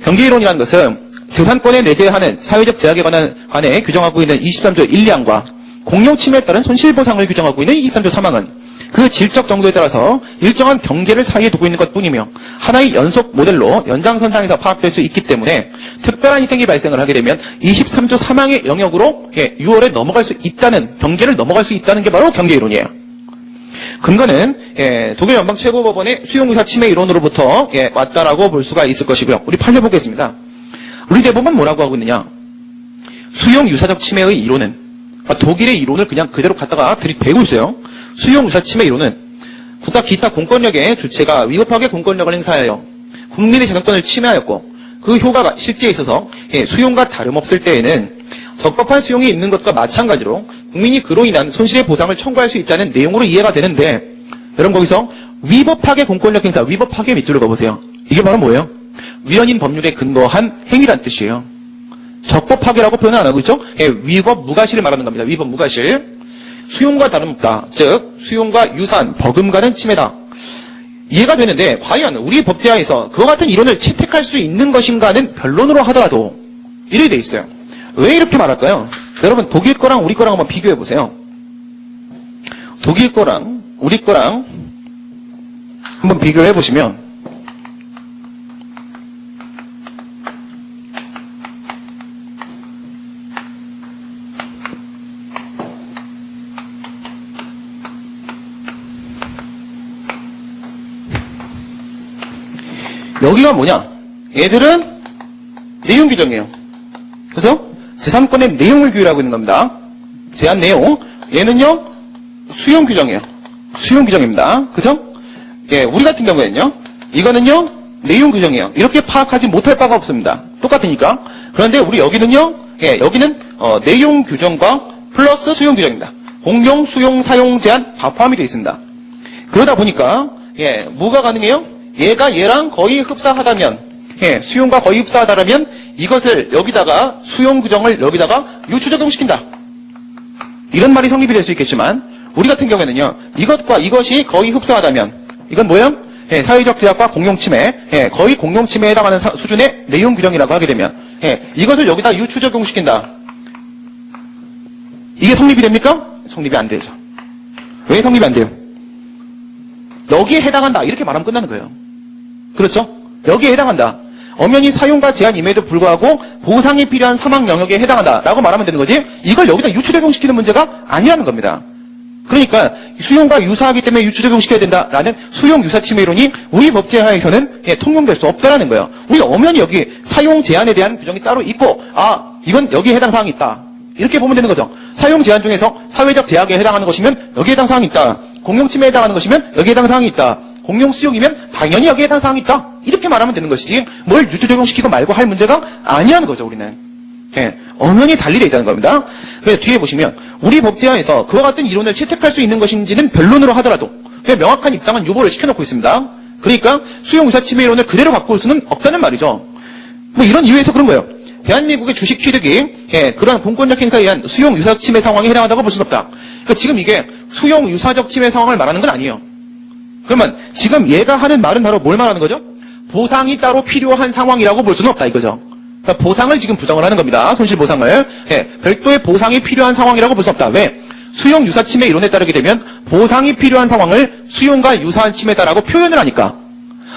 경계이론이라는 것은 재산권에 내재하는 사회적 제약에 관해 규정하고 있는 23조 1, 2항과 공용침해에 따른 손실보상을 규정하고 있는 23조 3항은 그 질적 정도에 따라서 일정한 경계를 사이에 두고 있는 것뿐이며 하나의 연속 모델로 연장선상에서 파악될 수 있기 때문에 특별한 희생이 발생을 하게 되면 23조 3항의 영역으로 유월에 넘어갈 수 있다는, 경계를 넘어갈 수 있다는 게 바로 경계이론이에요. 근거는 독일 연방 최고법원의 수용유사 침해 이론으로부터 왔다라고 볼 수가 있을 것이고요. 우리 판례 보겠습니다. 우리 대법원 뭐라고 하고 있느냐? 수용 유사적 침해의 이론은, 독일의 이론을 그냥 그대로 갖다가 들이대고 있어요. 수용 유사 침해 이론은 국가 기타 공권력의 주체가 위법하게 공권력을 행사하여 국민의 재산권을 침해하였고 그 효과가 실제에 있어서 수용과 다름없을 때에는 적법한 수용이 있는 것과 마찬가지로 국민이 그로 인한 손실의 보상을 청구할 수 있다는 내용으로 이해가 되는데, 여러분 거기서 위법하게 공권력 행사, 위법하게 밑줄을 그어보세요. 이게 바로 뭐예요? 위헌인 법률에 근거한 행위란 뜻이에요. 적법하게라고 표현을 안 하고 있죠? 위법 무과실을 말하는 겁니다. 위법 무과실. 수용과 다름없다. 즉 수용과 유사한 버금가는 침해다. 이해가 되는데 과연 우리 법제하에서 그와 같은 이론을 채택할 수 있는 것인가는 변론으로 하더라도 이렇게 돼 있어요. 왜 이렇게 말할까요? 여러분 독일 거랑 우리 거랑 한번 비교해 보세요. 독일 거랑 우리 거랑 한번 비교해 보시면 여기가 뭐냐? 얘들은 내용 규정이에요. 그죠? 제3권의 내용을 규율하고 있는 겁니다. 제한 내용. 얘는요, 수용 규정이에요. 수용 규정입니다. 그죠? 예, 우리 같은 경우에는요, 이거는요, 내용 규정이에요. 이렇게 파악하지 못할 바가 없습니다. 똑같으니까. 그런데 우리 여기는요, 예, 여기는, 내용 규정과 플러스 수용 규정입니다. 공용, 수용, 사용 제한 다 포함이 되어 있습니다. 그러다 보니까, 예, 뭐가 가능해요? 얘가 얘랑 거의 흡사하다면, 예, 수용과 거의 흡사하다면 이것을 여기다가 수용 규정을 여기다가 유추 적용시킨다. 이런 말이 성립이 될 수 있겠지만 우리 같은 경우에는요. 이것과 이것이 거의 흡사하다면 이건 뭐예요? 예, 사회적 제약과 공용 침해, 예, 거의 공용 침해에 해당하는 수준의 내용 규정이라고 하게 되면 예, 이것을 여기다 유추 적용시킨다. 이게 성립이 됩니까? 성립이 안 되죠. 왜 성립이 안 돼요? 여기에 해당한다. 이렇게 말하면 끝나는 거예요. 그렇죠? 여기에 해당한다. 엄연히 사용과 제한임에도 불구하고 보상이 필요한 사망 영역에 해당한다라고 말하면 되는 거지 이걸 여기다 유추 적용시키는 문제가 아니라는 겁니다. 그러니까 수용과 유사하기 때문에 유추 적용시켜야 된다라는 수용 유사 침해론이 우리 법제하에서는 예, 통용될 수 없다라는 거예요. 우리가 엄연히 여기 사용 제한에 대한 규정이 따로 있고 이건 여기에 해당 사항이 있다. 이렇게 보면 되는 거죠. 사용 제한 중에서 사회적 제약에 해당하는 것이면 여기에 해당 사항이 있다. 공용 침해에 해당하는 것이면 여기에 해당 사항이 있다. 공용 수용이면 당연히 여기에 해당 사항이 있다. 이렇게 말하면 되는 것이지 뭘 유추 적용시키고 말고 할 문제가 아니라는 거죠. 우리는. 예, 엄연히 달리 있다는 겁니다. 그래서 뒤에 보시면 우리 법제하에서 그와 같은 이론을 채택할 수 있는 것인지는 변론으로 하더라도 명확한 입장은 유보를 시켜놓고 있습니다. 그러니까 수용 유사 침해 이론을 그대로 갖고 올 수는 없다는 말이죠. 뭐 이런 이유에서 그런 거예요. 대한민국의 주식 취득이 예, 그러한 공권력 행사에 의한 수용 유사 침해 상황에 해당한다고 볼 수는 없다. 그러니까 지금 이게 수용 유사적 침해 상황을 말하는 건 아니에요. 그러면 지금 얘가 하는 말은 바로 뭘 말하는 거죠? 보상이 따로 필요한 상황이라고 볼 수는 없다 이거죠. 그러니까 보상을 지금 부정을 하는 겁니다. 손실보상을. 예, 별도의 보상이 필요한 상황이라고 볼 수 없다. 왜? 수용 유사 침해 이론에 따르게 되면 보상이 필요한 상황을 수용과 유사한 침해다라고 표현을 하니까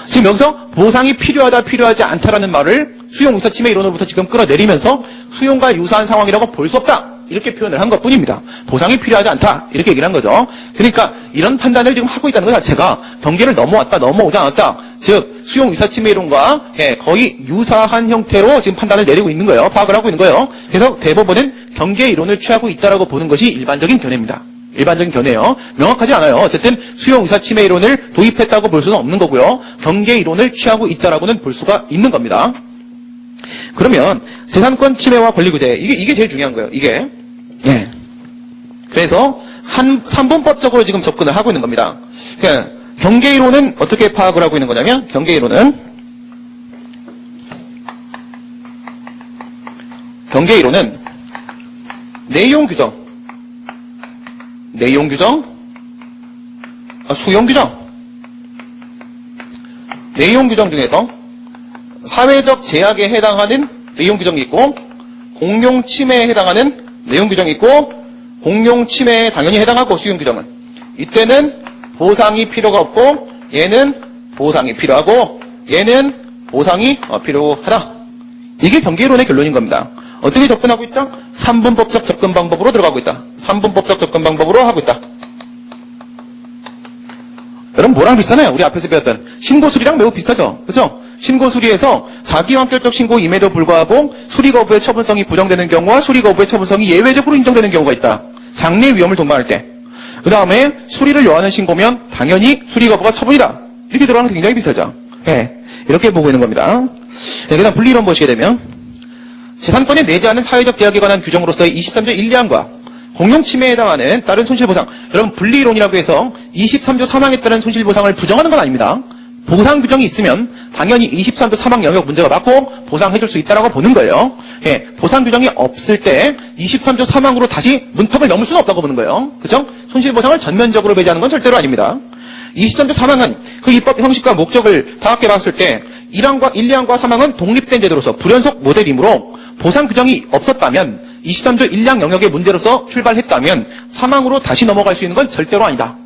지금 여기서 보상이 필요하다 필요하지 않다라는 말을 수용 유사 침해 이론으로부터 지금 끌어내리면서 수용과 유사한 상황이라고 볼 수 없다. 이렇게 표현을 한 것뿐입니다. 보상이 필요하지 않다. 이렇게 얘기를 한 거죠. 그러니까 이런 판단을 지금 하고 있다는 것 자체가 경계를 넘어왔다, 넘어오지 않았다. 즉 수용 유사 침해 이론과 예, 거의 유사한 형태로 지금 판단을 내리고 있는 거예요. 파악을 하고 있는 거예요. 그래서 대법원은 경계 이론을 취하고 있다라고 보는 것이 일반적인 견해입니다. 일반적인 견해예요. 명확하지 않아요. 어쨌든 수용 유사 침해 이론을 도입했다고 볼 수는 없는 거고요. 경계 이론을 취하고 있다라고는 볼 수가 있는 겁니다. 그러면 재산권 침해와 권리구제 이게 제일 중요한 거예요. 이게 예. 그래서 산분법적으로 지금 접근을 하고 있는 겁니다. 그러니까 경계이론은 어떻게 파악을 하고 있는 거냐면 경계이론은 내용 규정, 수용 규정, 내용 규정 중에서 사회적 제약에 해당하는 내용 규정이 있고 공용 침해에 해당하는 내용 규정이 있고 공용 침해에 당연히 해당하고 수용 규정은 이때는 보상이 필요가 없고 얘는 보상이 필요하고 얘는 보상이 필요하다. 이게 경계이론의 결론인 겁니다. 어떻게 접근하고 있다? 3분법적 접근 방법으로 들어가고 있다. 3분법적 접근 방법으로 하고 있다. 여러분 뭐랑 비슷하나요? 우리 앞에서 배웠던 신고술이랑 매우 비슷하죠? 그렇죠? 신고 수리에서 자기완결적 신고임에도 불구하고 수리 거부의 처분성이 부정되는 경우와 수리 거부의 처분성이 예외적으로 인정되는 경우가 있다. 장래 위험을 동반할 때. 그 다음에 수리를 요하는 신고면 당연히 수리 거부가 처분이다. 이렇게 들어가는 게 굉장히 비슷하죠. 예, 이렇게 보고 있는 겁니다. 예, 그 다음 분리이론 보시게 되면 재산권에 내지 않은 사회적 제약에 관한 규정으로서의 23조 1, 2항과 공용 침해에 해당하는 다른 손실보상. 여러분 분리이론이라고 해서 23조 3항에 따른 손실보상을 부정하는 건 아닙니다. 보상 규정이 있으면 당연히 23조 3항 영역 문제가 맞고 보상해줄 수 있다라고 보는 거예요. 예, 보상 규정이 없을 때 23조 3항으로 다시 문턱을 넘을 수는 없다고 보는 거예요. 그죠? 손실보상을 전면적으로 배제하는 건 절대로 아닙니다. 23조 3항은 그 입법 형식과 목적을 파악해 봤을 때 1항과 1, 2항과 3항은 독립된 제도로서 불연속 모델이므로 보상 규정이 없었다면 23조 1항 영역의 문제로서 출발했다면 3항으로 다시 넘어갈 수 있는 건 절대로 아니다.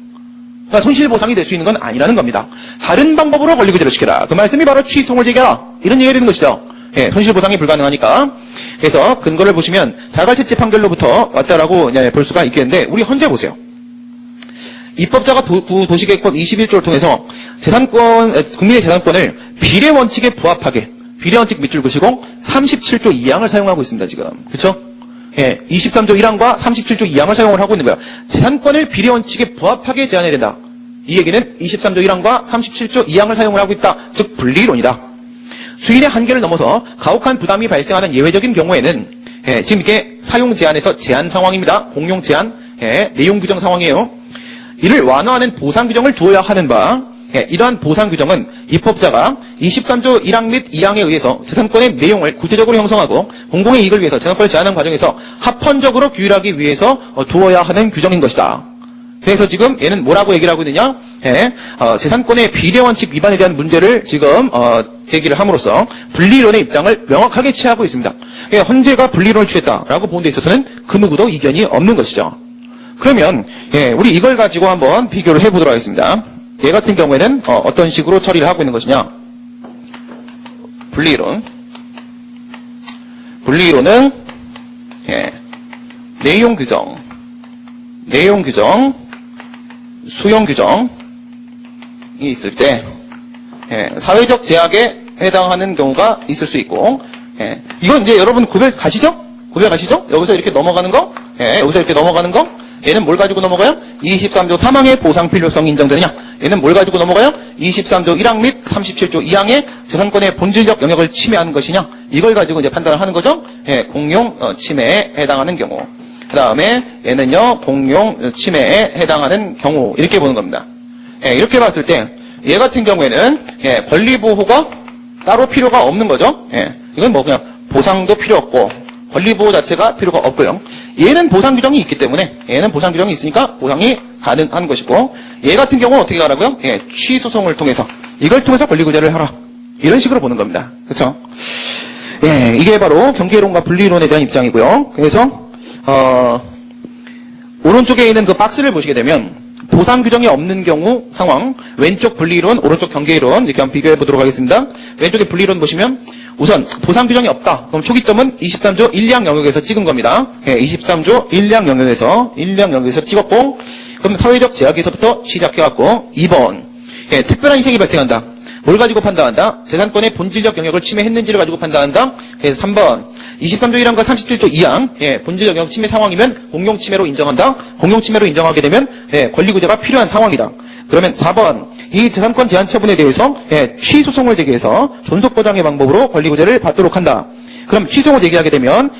그러니까 손실보상이 될 수 있는 건 아니라는 겁니다. 다른 방법으로 권리구제를 시켜라. 그 말씀이 바로 취소송을 제기하라. 이런 얘기가 되는 것이죠. 예, 손실보상이 불가능하니까. 그래서 근거를 보시면 자갈채취 판결로부터 왔다라고 볼 수가 있겠는데 우리 헌재 보세요. 입법자가 도시계획법 21조를 통해서 국민의 재산권을 비례 원칙에 부합하게 비례 원칙 밑줄 그시고 37조 2항을 사용하고 있습니다. 지금. 그렇죠? 예, 23조 1항과 37조 2항을 사용을 하고 있는 거예요. 재산권을 비례 원칙에 부합하게 제한해야 된다. 이 얘기는 23조 1항과 37조 2항을 사용을 하고 있다. 즉 분리이론이다. 수인의 한계를 넘어서 가혹한 부담이 발생하는 예외적인 경우에는 지금 이게 사용 제한에서 제한 상황입니다. 공용 제한, 내용 규정 상황이에요. 이를 완화하는 보상 규정을 두어야 하는 바 이러한 보상 규정은 입법자가 23조 1항 및 2항에 의해서 재산권의 내용을 구체적으로 형성하고 공공의 이익을 위해서 재산권을 제한하는 과정에서 합헌적으로 규율하기 위해서 두어야 하는 규정인 것이다. 그래서 지금 얘는 뭐라고 얘기를 하고 있느냐? 재산권의 비례 원칙 위반에 대한 문제를 지금 제기를 함으로써 분리이론의 입장을 명확하게 취하고 있습니다. 헌재가 분리이론을 취했다라고 보는 데 있어서는 그 누구도 이견이 없는 것이죠. 그러면 우리 이걸 가지고 한번 비교를 해보도록 하겠습니다. 얘 같은 경우에는 어떤 식으로 처리를 하고 있는 것이냐? 분리이론은 내용 규정, 수용 규정이 있을 때 사회적 제약에 해당하는 경우가 있을 수 있고 이건 이제 여러분 구별 가시죠? 여기서 이렇게 넘어가는 거, 여기서 이렇게 넘어가는 거. 얘는 뭘 가지고 넘어가요? 23조 3항의 보상 필요성이 인정되느냐? 얘는 뭘 가지고 넘어가요? 23조 1항 및 37조 2항의 재산권의 본질적 영역을 침해하는 것이냐? 이걸 가지고 이제 판단을 하는 거죠. 공용 침해에 해당하는 경우. 그 다음에 얘는요, 공용 침해에 해당하는 경우. 이렇게 보는 겁니다. 이렇게 봤을 때, 얘 같은 경우에는, 권리 보호가 따로 필요가 없는 거죠. 이건 뭐 그냥 보상도 필요 없고, 권리 보호 자체가 필요가 없고요. 얘는 보상 규정이 있기 때문에 얘는 보상 규정이 있으니까 보상이 가능한 것이고 얘 같은 경우는 어떻게 하라고요? 취소송을 통해서 이걸 통해서 권리구제를 하라. 이런 식으로 보는 겁니다. 그렇죠? 이게 바로 경계이론과 분리이론에 대한 입장이고요. 그래서 오른쪽에 있는 그 박스를 보시게 되면 보상 규정이 없는 경우 상황 왼쪽 분리이론, 오른쪽 경계이론 이렇게 한번 비교해 보도록 하겠습니다. 왼쪽에 분리이론 보시면 우선 보상 규정이 없다. 그럼 초기점은 23조 1항 영역에서 찍은 겁니다. 23조 1항 영역에서 찍었고 그럼 사회적 제약에서부터 시작해갖고 2번 특별한 희생이 발생한다. 뭘 가지고 판단한다? 재산권의 본질적 영역을 침해했는지를 가지고 판단한다. 그래서 3번 23조 1항과 37조 2항 본질적 영역 침해 상황이면 공용 침해로 인정한다. 공용 침해로 인정하게 되면 권리구제가 필요한 상황이다. 그러면 4번 이 재산권 제한 처분에 대해서 취소송을 제기해서 존속보장의 방법으로 권리구제를 받도록 한다. 그럼 취소송을 제기하게 되면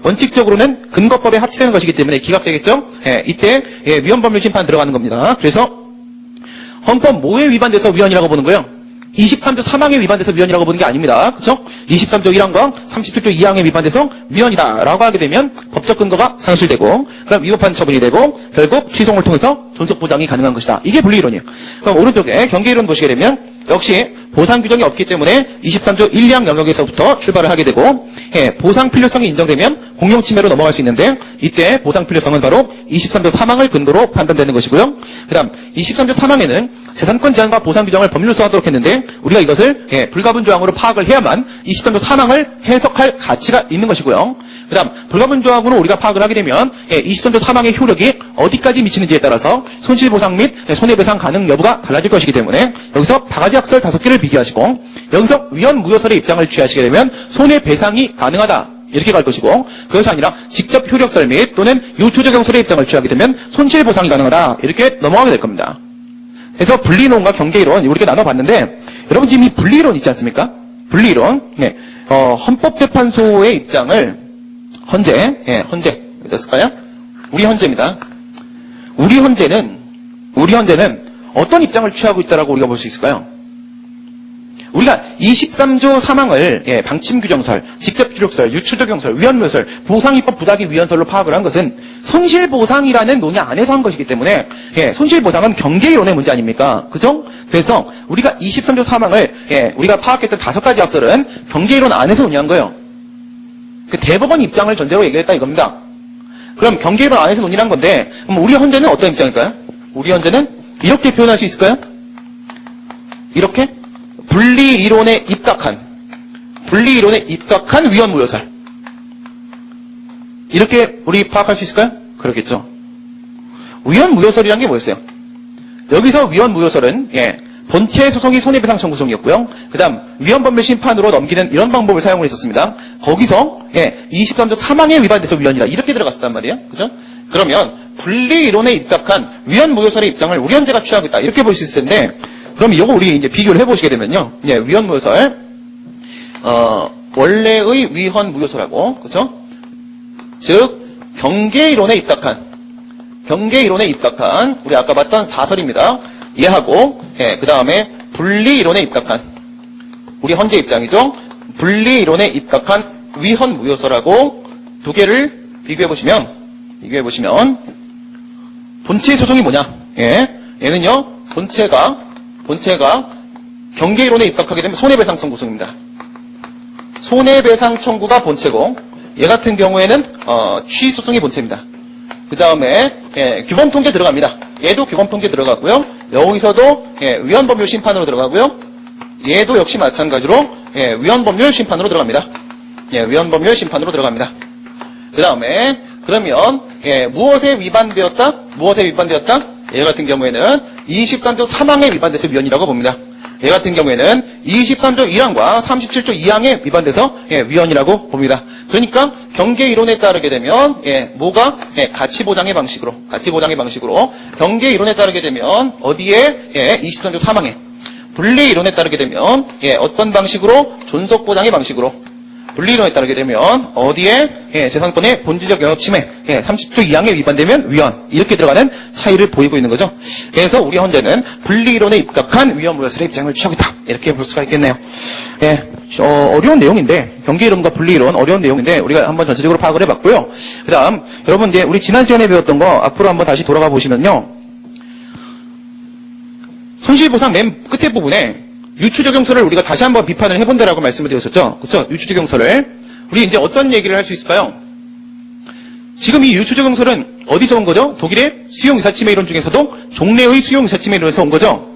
원칙적으로는 근거법에 합치되는 것이기 때문에 기각되겠죠. 이때 위헌법률 심판 들어가는 겁니다. 그래서 헌법 뭐에 위반돼서 위헌이라고 보는 거예요? 23조 3항에 위반돼서 위헌이라고 보는 게 아닙니다. 그렇죠? 23조 1항과 37조 2항에 위반돼서 위헌이다라고 하게 되면 법적 근거가 상실되고 그럼 위법한 처분이 되고 결국 취소송을 통해서 존속보장이 가능한 것이다. 이게 분리이론이에요. 그럼 오른쪽에 경계이론 보시게 되면 역시 보상 규정이 없기 때문에 23조 1항 영역에서부터 출발을 하게 되고 보상 필요성이 인정되면 공용 침해로 넘어갈 수 있는데 이때 보상 필요성은 바로 23조 3항을 근거로 판단되는 것이고요. 그 다음 23조 3항에는 재산권 제한과 보상 규정을 법률로 하도록 했는데 우리가 이것을 불가분 조항으로 파악을 해야만 23조 3항을 해석할 가치가 있는 것이고요. 그 그 다음 불가분조하고는 우리가 파악을 하게 되면 23조 사망의 효력이 어디까지 미치는지에 따라서 손실보상 및 손해배상 가능 여부가 달라질 것이기 때문에 여기서 바가지 학설 5개를 비교하시고 여기서 위헌무효설의 입장을 취하시게 되면 손해배상이 가능하다 이렇게 갈 것이고 그것이 아니라 직접 효력설 및 또는 유추적용설의 입장을 취하게 되면 손실보상이 가능하다 이렇게 넘어가게 될 겁니다. 그래서 분리이론과 경계이론 우리가 나눠봤는데 여러분 지금 이 분리이론 있지 않습니까? 분리이론 헌법재판소의 입장을 헌재 됐을까요? 우리 헌재입니다. 우리 헌재는 어떤 입장을 취하고 있다라고 우리가 볼 수 있을까요? 우리가 23조 사망을 방침규정설, 직접효력설, 유추적용설, 위헌무효설, 보상입법 부작위 위헌설로 파악을 한 것은 손실보상이라는 논의 안에서 한 것이기 때문에 손실보상은 경계이론의 문제 아닙니까? 그죠? 그래서 우리가 23조 사망을 우리가 파악했던 5가지 학설은 경계이론 안에서 논의한 거예요. 그 대법원 입장을 전제로 얘기했다 이겁니다. 그럼 경계이론 안에서 논의한 건데 그럼 우리 헌재는 어떤 입장일까요? 우리 헌재는 이렇게 표현할 수 있을까요? 이렇게? 분리이론에 입각한 위헌무효설 이렇게 우리 파악할 수 있을까요? 그렇겠죠. 위헌무효설이란 게 뭐였어요? 여기서 위헌무효설은 본체 소송이 손해배상 청구 소송이었고요. 그 다음 위헌법률 심판으로 넘기는 이런 방법을 사용을 했었습니다. 거기서 23조 사망에 위반돼서 위헌이다 이렇게 들어갔었단 말이에요. 그죠? 그러면 분리이론에 입각한 위헌무효설의 입장을 우리 헌재가 취하고 있다 이렇게 볼 수 있을 텐데 그럼 이거 우리 이제 비교를 해보시게 되면요. 위헌무효설, 원래의 위헌무효설하고, 그죠? 즉, 경계이론에 입각한, 우리 아까 봤던 사설입니다. 얘하고, 그 다음에 분리이론에 입각한, 우리 헌재 입장이죠. 분리이론에 입각한 위헌무효설하고 2개를 비교해보시면, 본체 소송이 뭐냐? 얘는요, 본체가 경계이론에 입각하게 되면 손해배상 청구 소송입니다. 손해배상 청구가 본체고 얘 같은 경우에는 취소송이 본체입니다. 그 다음에 규범통계 들어갑니다. 얘도 규범통계 들어가고요. 여기서도 위헌법률 심판으로 들어가고요. 얘도 역시 마찬가지로 위헌법률 심판으로 들어갑니다. 위헌법률 심판으로 들어갑니다. 그 다음에 그러면 무엇에 위반되었다? 얘 같은 경우에는 23조 3항에 위반돼서 위헌이라고 봅니다. 얘 같은 경우에는 23조 1항과 37조 2항에 위반돼서 위헌이라고 봅니다. 그러니까 경계이론에 따르게 되면 뭐가 가치보장의 방식으로 경계이론에 따르게 되면 어디에 23조 3항에 분리이론에 따르게 되면 어떤 방식으로 존속보장의 방식으로 분리이론에 따르게 되면 어디에 재산권의 본질적 영역침해 30조 2항에 위반되면 위헌 이렇게 들어가는 차이를 보이고 있는 거죠. 그래서 우리 헌재는 분리이론에 입각한 위헌무효설의 입장을 취하고 있다 이렇게 볼 수가 있겠네요. 어려운 내용인데 경계이론과 분리이론 어려운 내용인데 우리가 한번 전체적으로 파악을 해봤고요. 그 다음 여러분 이제 우리 지난 시간에 배웠던 거 앞으로 한번 다시 돌아가 보시면요. 손실보상 맨 끝에 부분에 유추적용설을 우리가 다시 한번 비판을 해본다라고 말씀을 드렸었죠. 그렇죠? 유추적용설을. 우리 이제 어떤 얘기를 할 수 있을까요? 지금 이 유추적용설은 어디서 온 거죠? 독일의 수용유사침해 이론 중에서도 종래의 수용유사침해 이론에서 온 거죠.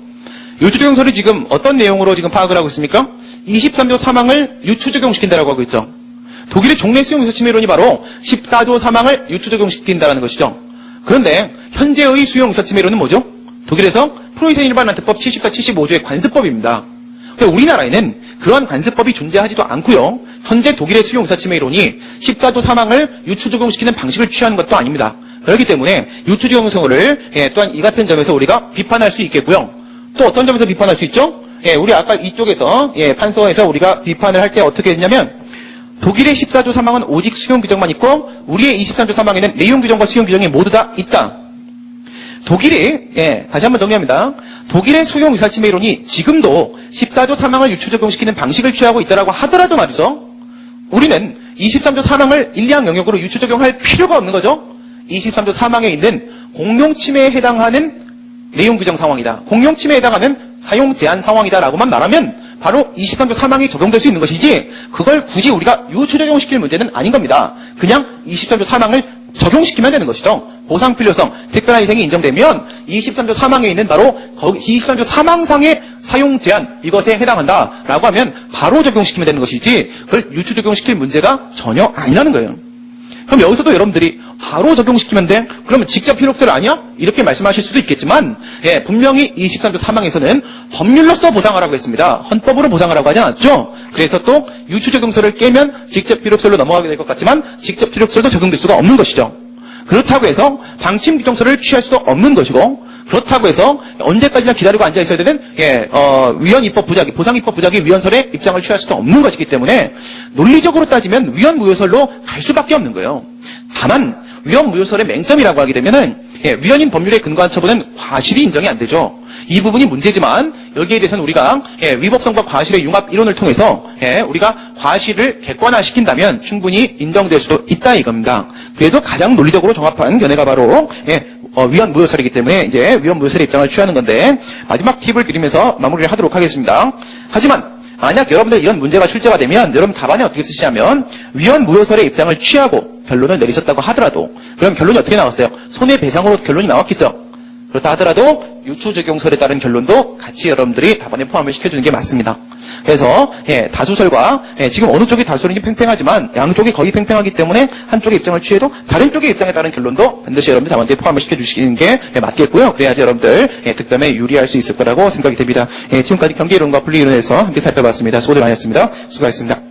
유추적용설이 지금 어떤 내용으로 지금 파악을 하고 있습니까? 23조 사망을 유추적용시킨다라고 하고 있죠. 독일의 종래 수용유사침해 이론이 바로 14조 사망을 유추적용시킨다라는 것이죠. 그런데 현재의 수용유사침해 이론은 뭐죠? 독일에서 프로이센 일반한테법 74, 75조의 관습법입니다. 우리나라에는 그러한 관습법이 존재하지도 않고요. 현재 독일의 수용유사침해 이론이 14조 사망을 유추적용시키는 방식을 취하는 것도 아닙니다. 그렇기 때문에 유추적용설을 또한 이 같은 점에서 우리가 비판할 수 있겠고요. 또 어떤 점에서 비판할 수 있죠? 우리 아까 이쪽에서 판서에서 우리가 비판을 할 때 어떻게 했냐면 독일의 14조 사망은 오직 수용규정만 있고 우리의 23조 사망에는 내용규정과 수용규정이 모두 다 있다. 독일이 다시 한번 정리합니다. 독일의 수용유사침해 이론이 지금도 14조 사망을 유추적용시키는 방식을 취하고 있다라고 하더라도 말이죠. 우리는 23조 사망을 1, 2항 영역으로 유추적용할 필요가 없는 거죠. 23조 사망에 있는 공용침해에 해당하는 내용규정 상황이다. 공용침해에 해당하는 사용제한 상황이다라고만 말하면 바로 23조 사망이 적용될 수 있는 것이지 그걸 굳이 우리가 유추적용시킬 문제는 아닌 겁니다. 그냥 23조 사망을 적용시키면 되는 것이죠. 보상필요성, 특별한 희생이 인정되면 23조 사망에 있는 바로 23조 사망상의 사용제한 이것에 해당한다라고 하면 바로 적용시키면 되는 것이지 그걸 유추적용시킬 문제가 전혀 아니라는 거예요. 그럼 여기서도 여러분들이 바로 적용시키면 돼? 그러면 직접 필요없을 아니야? 이렇게 말씀하실 수도 있겠지만, 예, 분명히 23조 3항에서는 법률로서 보상하라고 했습니다. 헌법으로 보상하라고 하지 않았죠? 그래서 또 유추적용서를 깨면 직접 필요없을로 넘어가게 될 것 같지만, 직접 필요없을도 적용될 수가 없는 것이죠. 그렇다고 해서 방침 규정서를 취할 수도 없는 것이고, 그렇다고 해서 언제까지나 기다리고 앉아 있어야 되는 위헌 입법 부작위, 보상 입법 부작위 위헌설의 입장을 취할 수도 없는 것이기 때문에 논리적으로 따지면 위헌 무효설로 갈 수밖에 없는 거예요. 다만 위헌 무효설의 맹점이라고 하게 되면은 위헌인 법률에 근거한 처분은 과실이 인정이 안 되죠. 이 부분이 문제지만 여기에 대해서는 우리가 위법성과 과실의 융합 이론을 통해서 우리가 과실을 객관화시킨다면 충분히 인정될 수도 있다 이겁니다. 그래도 가장 논리적으로 정확한 견해가 바로 위헌 무효설이기 때문에 이제 위헌 무효설의 입장을 취하는 건데 마지막 팁을 드리면서 마무리를 하도록 하겠습니다. 하지만 만약 여러분들 이런 문제가 출제가 되면 여러분 답안에 어떻게 쓰시냐면 위헌 무효설의 입장을 취하고 결론을 내리셨다고 하더라도 그럼 결론이 어떻게 나왔어요? 손해배상으로 결론이 나왔겠죠. 그렇다 하더라도 유추적용설에 따른 결론도 같이 여러분들이 답안에 포함을 시켜주는 게 맞습니다. 그래서 다수설과 지금 어느 쪽이 다수설인지 팽팽하지만 양쪽이 거의 팽팽하기 때문에 한쪽의 입장을 취해도 다른 쪽의 입장에 따른 결론도 반드시 여러분들 답안에 포함을 시켜주시는 게 맞겠고요. 그래야지 여러분들 득점에 유리할 수 있을 거라고 생각이 됩니다. 지금까지 경계이론과 분리이론에서 함께 살펴봤습니다. 수고들 많이 했습니다. 수고하셨습니다.